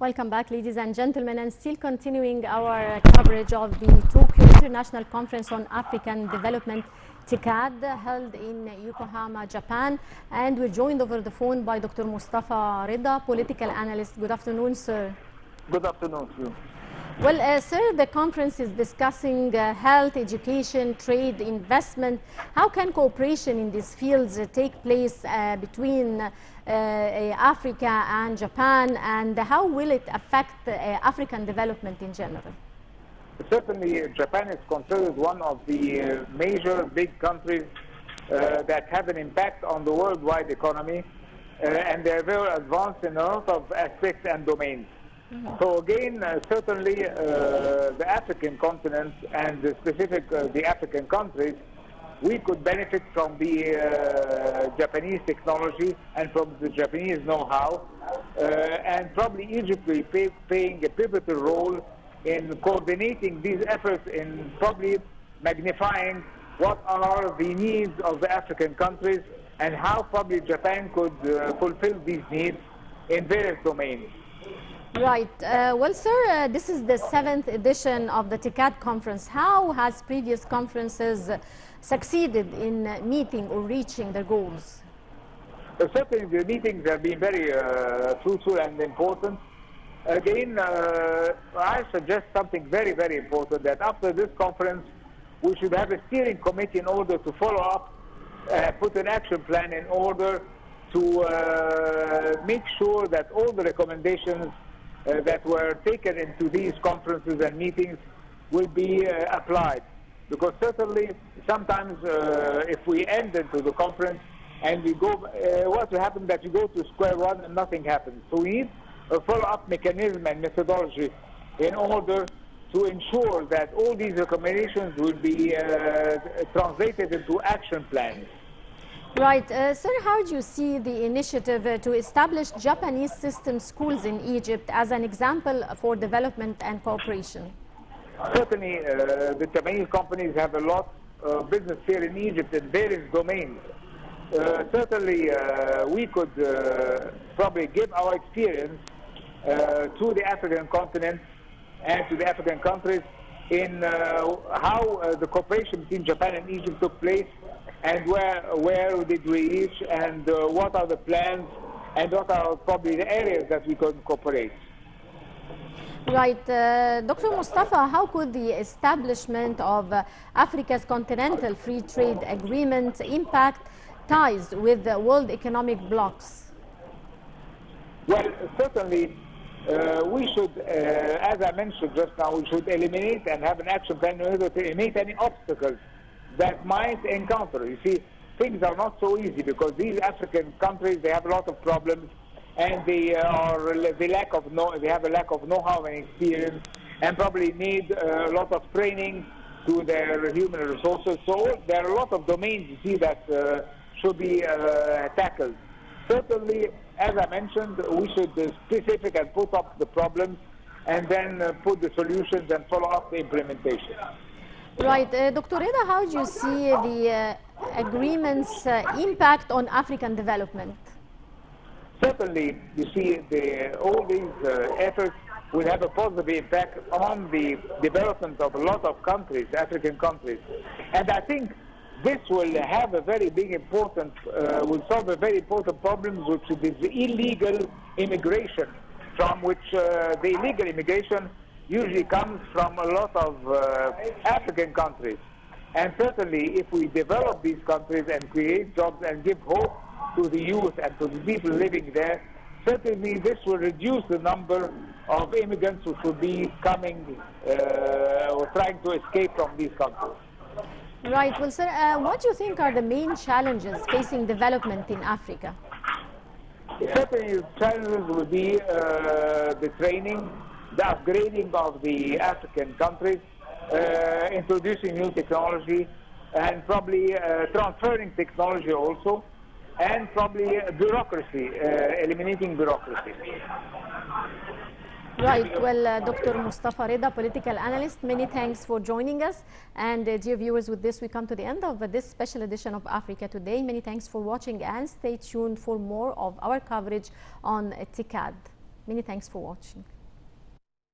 Welcome back, ladies and gentlemen, and still continuing our coverage of the Tokyo International Conference on African Development, TICAD, held in Yokohama, Japan. And we're joined over the phone by Dr. Moustafa Reda, political analyst. Good afternoon, sir. Good afternoon to you. Well, sir, the conference is discussing health, education, trade, investment. How can cooperation in these fields take place between Africa and Japan, and how will it affect African development in general? Certainly, Japan is considered one of the major big countries that have an impact on the worldwide economy, and they're very advanced in a lot of aspects and domains. So again, certainly the African continent and the African countries, we could benefit from the Japanese technology and from the Japanese know-how, and probably Egypt will be playing a pivotal role in coordinating these efforts, in probably magnifying what are the needs of the African countries and how probably Japan could fulfill these needs in various domains. Right. Well, sir, this is the 7th edition of the TICAD conference. How has previous conferences succeeded in meeting or reaching their goals? Certainly, the meetings have been very fruitful and important. Again, I suggest something very, very important, that after this conference, we should have a steering committee in order to follow up, put an action plan in order to make sure that all the recommendations that were taken into these conferences and meetings will be applied. Because certainly, sometimes if we end into the conference and we go, what will happen that you go to square one and nothing happens. So we need a follow-up mechanism and methodology in order to ensure that all these recommendations will be translated into action plans. Right. Sir, how do you see the initiative to establish Japanese system schools in Egypt as an example for development and cooperation? Certainly, the Japanese companies have a lot of business here in Egypt in various domains. Certainly, we could probably give our experience to the African continent and to the African countries in how the cooperation between Japan and Egypt took place, and where did we reach, and what are the plans, and what are probably the areas that we can cooperate. Right. Dr. Moustafa, how could the establishment of Africa's continental free trade agreement impact ties with the world economic blocs? Well, certainly, we should, as I mentioned just now, we should eliminate and have an action plan in order to eliminate any obstacles that might encounter. You see, things are not so easy because these African countries, they have a lot of problems, and they have a lack of know-how and experience, and probably need a lot of training to their human resources. So there are a lot of domains, you see, that should be tackled. Certainly, as I mentioned, we should specific and put up the problems, and then put the solutions and follow up the implementation. Right. Dr. Reda, how do you see the agreement's impact on African development? Certainly, you see, all these efforts will have a positive impact on the development of a lot of countries, African countries. And I think this will have a very big important, will solve a very important problem, which is the illegal immigration, from which the illegal immigration usually comes from a lot of African countries. And certainly, if we develop these countries and create jobs and give hope to the youth and to the people living there, certainly this will reduce the number of immigrants who should be coming or trying to escape from these countries. Right. Well, sir, what do you think are the main challenges facing development in Africa? Certainly, the challenges will be the training, the upgrading of the African countries, introducing new technology, and probably transferring technology also, and probably bureaucracy, eliminating bureaucracy. Right. Well, Dr. Moustafa Reda, political analyst, many thanks for joining us. And dear viewers, with this we come to the end of this special edition of Africa Today. Many thanks for watching, and stay tuned for more of our coverage on TICAD. Many thanks for watching.